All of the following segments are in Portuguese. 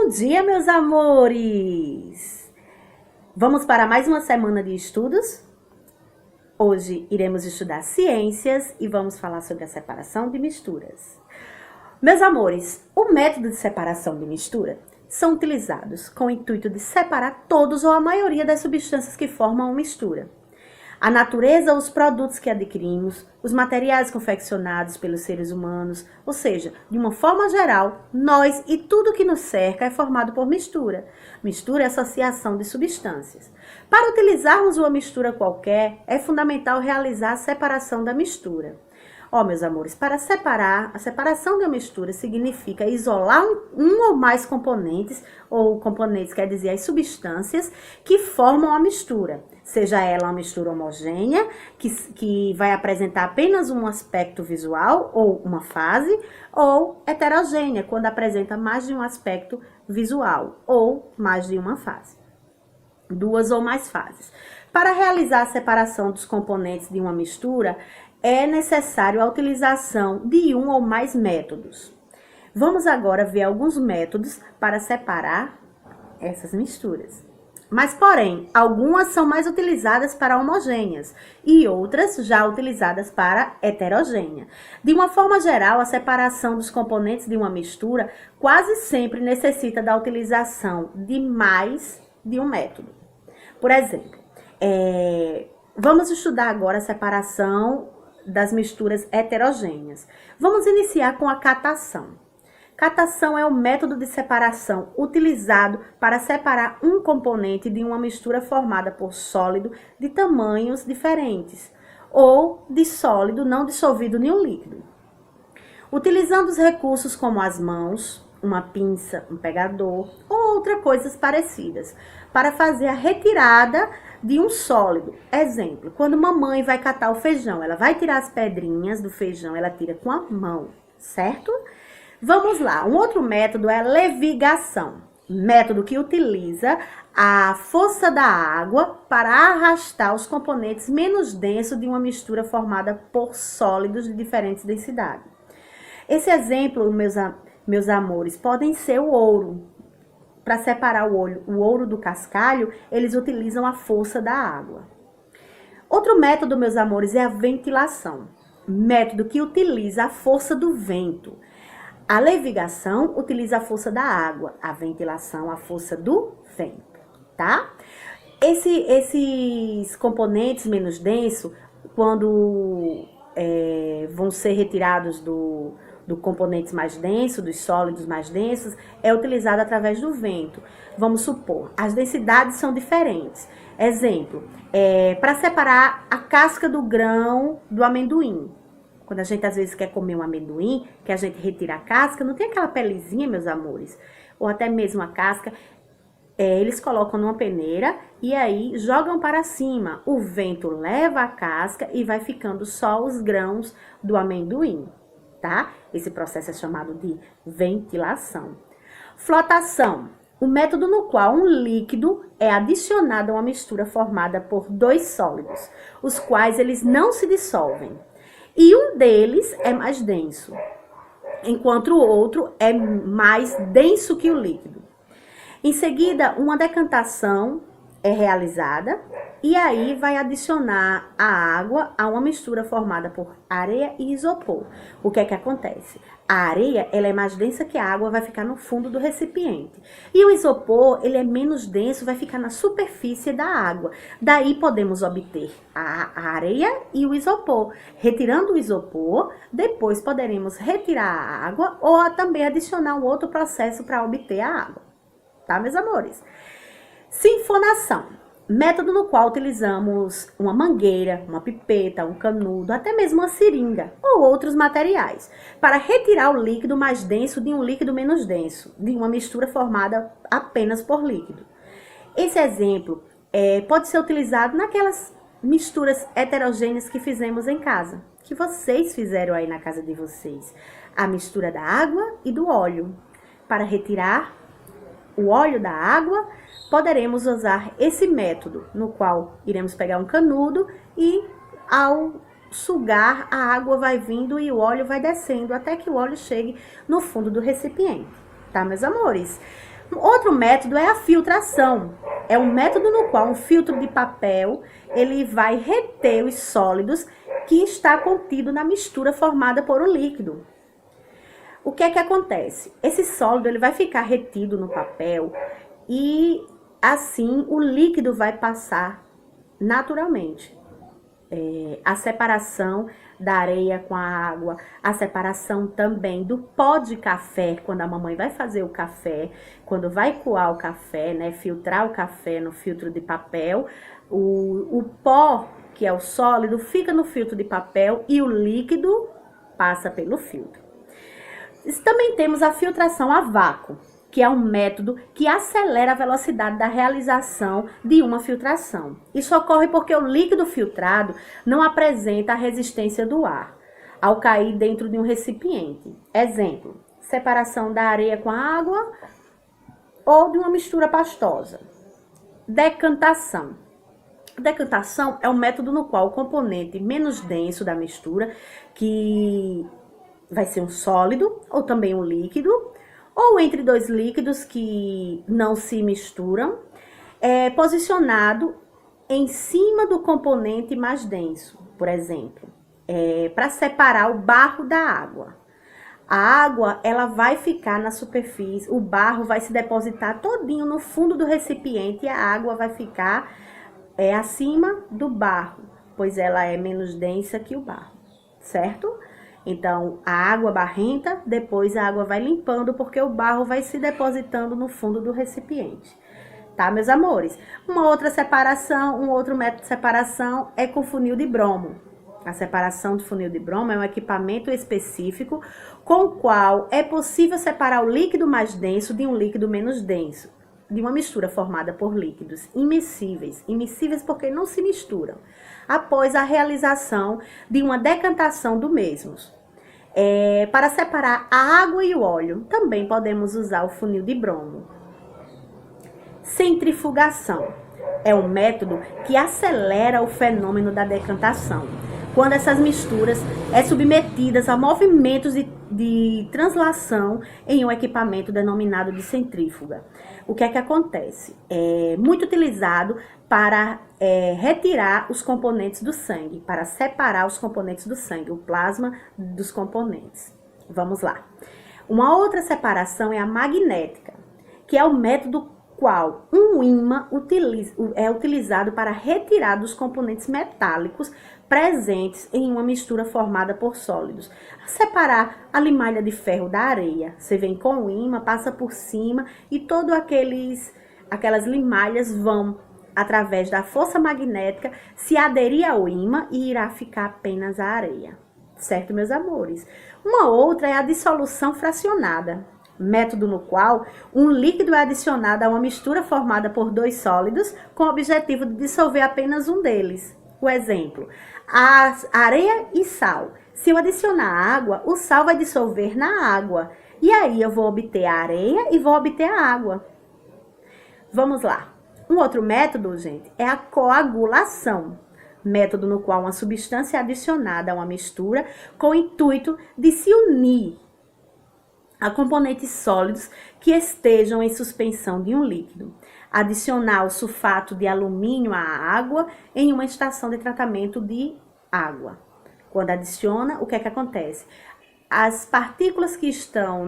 Bom dia, meus amores! Vamos para mais uma semana de estudos? Hoje iremos estudar ciências e vamos falar sobre a separação de misturas. Meus amores, o método de separação de mistura são utilizados com o intuito de separar todos ou a maioria das substâncias que formam uma mistura. A natureza, os produtos que adquirimos, os materiais confeccionados pelos seres humanos, ou seja, de uma forma geral, nós e tudo que nos cerca é formado por mistura. Mistura é associação de substâncias. Para utilizarmos uma mistura qualquer, é fundamental realizar a separação da mistura. Meus amores, para separar, a separação de uma mistura significa isolar um ou mais componentes, ou componentes quer dizer as substâncias que formam a mistura. Seja ela uma mistura homogênea, que vai apresentar apenas um aspecto visual ou uma fase, ou heterogênea, quando apresenta mais de um aspecto visual ou mais de uma fase. Duas ou mais fases. Para realizar a separação dos componentes de uma mistura, é necessário a utilização de um ou mais métodos. Vamos agora ver alguns métodos para separar essas misturas. Mas, porém, algumas são mais utilizadas para homogêneas e outras já utilizadas para heterogênea. De uma forma geral, a separação dos componentes de uma mistura quase sempre necessita da utilização de mais de um método. Por exemplo, vamos estudar agora a separação das misturas heterogêneas. Vamos iniciar com a catação. Catação é o método de separação utilizado para separar um componente de uma mistura formada por sólido de tamanhos diferentes ou de sólido não dissolvido em um líquido. Utilizando os recursos como as mãos, uma pinça, um pegador ou outras coisas parecidas para fazer a retirada de um sólido. Exemplo, quando mamãe vai catar o feijão, ela vai tirar as pedrinhas do feijão, ela tira com a mão, certo? Vamos lá, um outro método é a levigação, método que utiliza a força da água para arrastar os componentes menos densos de uma mistura formada por sólidos de diferentes densidades. Esse exemplo, meus amores, podem ser o ouro. Para separar o ouro do cascalho, eles utilizam a força da água. Outro método, meus amores, é a ventilação, método que utiliza a força do vento. A levigação utiliza a força da água, a ventilação, a força do vento, tá? Esses componentes menos densos, quando vão ser retirados do componentes mais densos, dos sólidos mais densos, é utilizado através do vento. Vamos supor, as densidades são diferentes. Exemplo, para separar a casca do grão do amendoim. Quando a gente às vezes quer comer um amendoim, que a gente retira a casca, não tem aquela pelezinha, meus amores? Ou até mesmo a casca, eles colocam numa peneira e aí jogam para cima. O vento leva a casca e vai ficando só os grãos do amendoim, tá? Esse processo é chamado de ventilação. Flotação, o método no qual um líquido é adicionado a uma mistura formada por dois sólidos, os quais eles não se dissolvem. E um deles é mais denso, enquanto o outro é mais denso que o líquido. Em seguida, uma decantação é realizada e aí vai adicionar a água a uma mistura formada por areia e isopor. O que é que acontece? A areia, ela é mais densa que a água, vai ficar no fundo do recipiente. E o isopor, ele é menos denso, vai ficar na superfície da água. Daí podemos obter a areia e o isopor. Retirando o isopor, depois poderemos retirar a água ou também adicionar um outro processo para obter a água. Tá, meus amores? Sinfonação, método no qual utilizamos uma mangueira, uma pipeta, um canudo, até mesmo uma seringa ou outros materiais para retirar o líquido mais denso de um líquido menos denso, de uma mistura formada apenas por líquido. Esse exemplo pode ser utilizado naquelas misturas heterogêneas que fizemos em casa, que vocês fizeram aí na casa de vocês. A mistura da água e do óleo. Para retirar o óleo da água, poderemos usar esse método, no qual iremos pegar um canudo e ao sugar, a água vai vindo e o óleo vai descendo até que o óleo chegue no fundo do recipiente, tá, meus amores? Outro método é a filtração. É um método no qual um filtro de papel, ele vai reter os sólidos que está contido na mistura formada por um líquido. O que é que acontece? Esse sólido, ele vai ficar retido no papel e assim o líquido vai passar naturalmente. A separação da areia com a água, a separação também do pó de café, quando a mamãe vai fazer o café, quando vai coar o café, né, filtrar o café no filtro de papel, o pó, que é o sólido, fica no filtro de papel e o líquido passa pelo filtro. Também temos a filtração a vácuo, que é um método que acelera a velocidade da realização de uma filtração. Isso ocorre porque o líquido filtrado não apresenta a resistência do ar ao cair dentro de um recipiente. Exemplo, separação da areia com a água ou de uma mistura pastosa. Decantação. Decantação é um método no qual o componente menos denso da mistura, que vai ser um sólido ou também um líquido, ou entre dois líquidos que não se misturam, é posicionado em cima do componente mais denso, por exemplo, para separar o barro da água. A água, ela vai ficar na superfície, o barro vai se depositar todinho no fundo do recipiente e a água vai ficar acima do barro, pois ela é menos densa que o barro, certo? Então, a água barrenta, depois a água vai limpando, porque o barro vai se depositando no fundo do recipiente. Tá, meus amores? Uma outra separação, um outro método de separação é com funil de bromo. A separação do funil de bromo é um equipamento específico com o qual é possível separar o líquido mais denso de um líquido menos denso, de uma mistura formada por líquidos immiscíveis. Immiscíveis porque não se misturam, após a realização de uma decantação do mesmos. Para separar a água e o óleo, também podemos usar o funil de bromo. Centrifugação é um método que acelera o fenômeno da decantação, quando essas misturas submetidas a movimentos de translação em um equipamento denominado de centrífuga. O que é que acontece? É muito utilizado para retirar os componentes do sangue, para separar os componentes do sangue, o plasma dos componentes. Vamos lá. Uma outra separação é a magnética, que é o método qual um ímã é utilizado para retirar dos componentes metálicos presentes em uma mistura formada por sólidos. Separar a limalha de ferro da areia. Você vem com o ímã, passa por cima e todas aquelas limalhas vão, através da força magnética, se aderir ao ímã e irá ficar apenas a areia. Certo, meus amores? Uma outra é a dissolução fracionada, método no qual um líquido é adicionado a uma mistura formada por dois sólidos com o objetivo de dissolver apenas um deles. O exemplo, a areia e sal. Se eu adicionar água, o sal vai dissolver na água. E aí eu vou obter a areia e vou obter a água. Vamos lá. Um outro método, gente, é a coagulação. Método no qual uma substância é adicionada a uma mistura com o intuito de se unir a componentes sólidos que estejam em suspensão de um líquido. Adicionar o sulfato de alumínio à água em uma estação de tratamento de água. Quando adiciona, o que é que acontece? As partículas que estão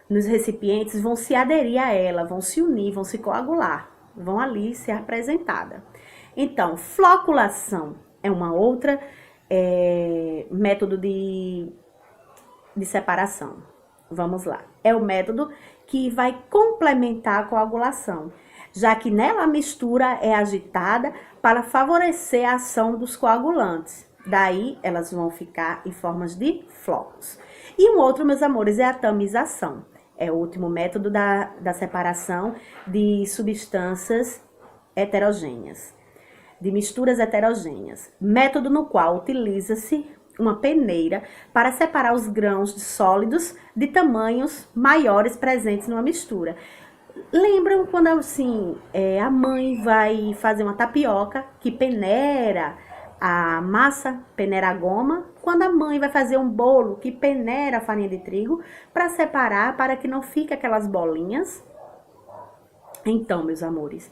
nos recipientes vão se aderir a ela, vão se unir, vão se coagular, vão ali ser apresentadas. Então, floculação é uma outra método de separação. Vamos lá. É o método que vai complementar a coagulação, já que nela a mistura é agitada para favorecer a ação dos coagulantes. Daí, elas vão ficar em formas de flocos. E um outro, meus amores, é a tamização. É o último método da separação de substâncias heterogêneas, de misturas heterogêneas. Método no qual utiliza-se uma peneira para separar os grãos de sólidos de tamanhos maiores presentes numa mistura. Lembram quando assim, a mãe vai fazer uma tapioca que peneira a massa, peneira a goma? Quando a mãe vai fazer um bolo que peneira a farinha de trigo para separar, para que não fique aquelas bolinhas? Então, meus amores,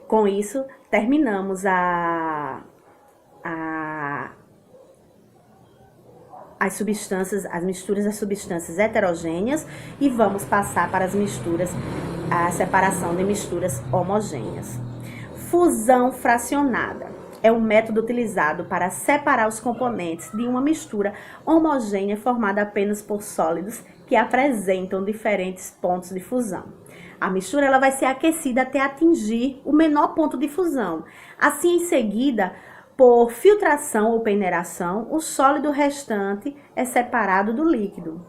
com isso terminamos as substâncias, as misturas das substâncias heterogêneas e vamos passar para as misturas, a separação de misturas homogêneas. Fusão fracionada é um método utilizado para separar os componentes de uma mistura homogênea formada apenas por sólidos que apresentam diferentes pontos de fusão. A mistura ela vai ser aquecida até atingir o menor ponto de fusão. Assim, em seguida, por filtração ou peneiração, o sólido restante é separado do líquido.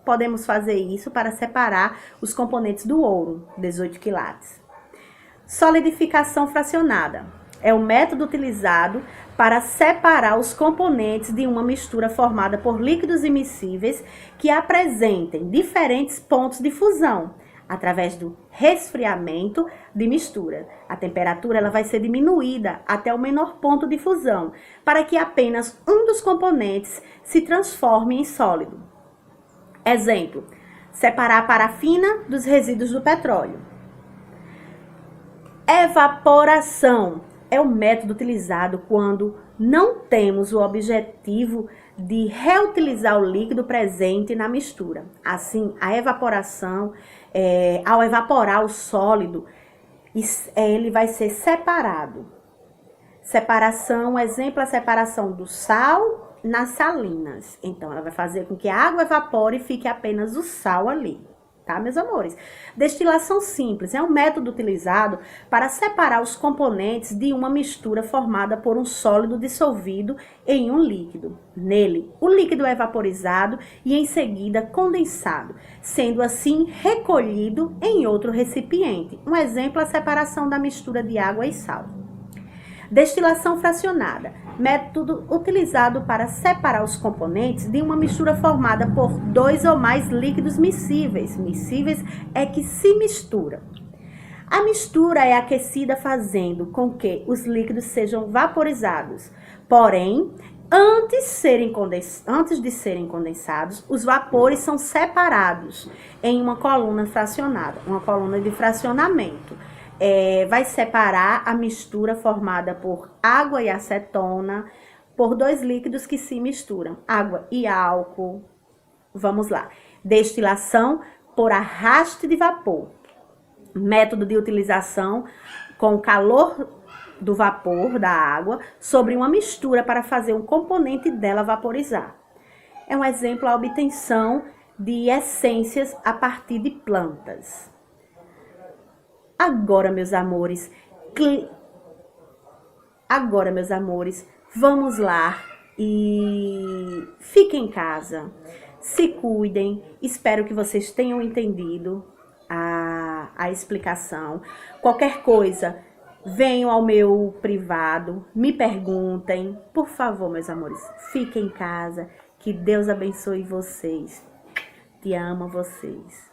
Podemos fazer isso para separar os componentes do ouro, 18 quilates. Solidificação fracionada é o método utilizado para separar os componentes de uma mistura formada por líquidos immiscíveis que apresentem diferentes pontos de fusão, através do resfriamento de mistura. A temperatura ela vai ser diminuída até o menor ponto de fusão, para que apenas um dos componentes se transforme em sólido. Exemplo, separar a parafina dos resíduos do petróleo. Evaporação é o método utilizado quando não temos o objetivo de reutilizar o líquido presente na mistura. Assim, a evaporação, ao evaporar o sólido, ele vai ser separado. Separação, exemplo, a separação do sal nas salinas. Então, ela vai fazer com que a água evapore e fique apenas o sal ali. Tá, meus amores? Destilação simples é um método utilizado para separar os componentes de uma mistura formada por um sólido dissolvido em um líquido. Nele, o líquido é vaporizado e em seguida condensado, sendo assim recolhido em outro recipiente. Um exemplo, a separação da mistura de água e sal. Destilação fracionada, método utilizado para separar os componentes de uma mistura formada por dois ou mais líquidos miscíveis. Miscíveis é que se misturam. A mistura é aquecida fazendo com que os líquidos sejam vaporizados. Porém, antes de serem condensados, os vapores são separados em uma coluna fracionada, uma coluna de fracionamento. Vai separar a mistura formada por água e acetona, por dois líquidos que se misturam, água e álcool. Vamos lá. Destilação por arraste de vapor. Método de utilização com o calor do vapor da água sobre uma mistura para fazer um componente dela vaporizar. É um exemplo a obtenção de essências a partir de plantas. Agora, meus amores, vamos lá e fiquem em casa, se cuidem. Espero que vocês tenham entendido a explicação. Qualquer coisa, venham ao meu privado, me perguntem. Por favor, meus amores, fiquem em casa, que Deus abençoe vocês. Te amo vocês.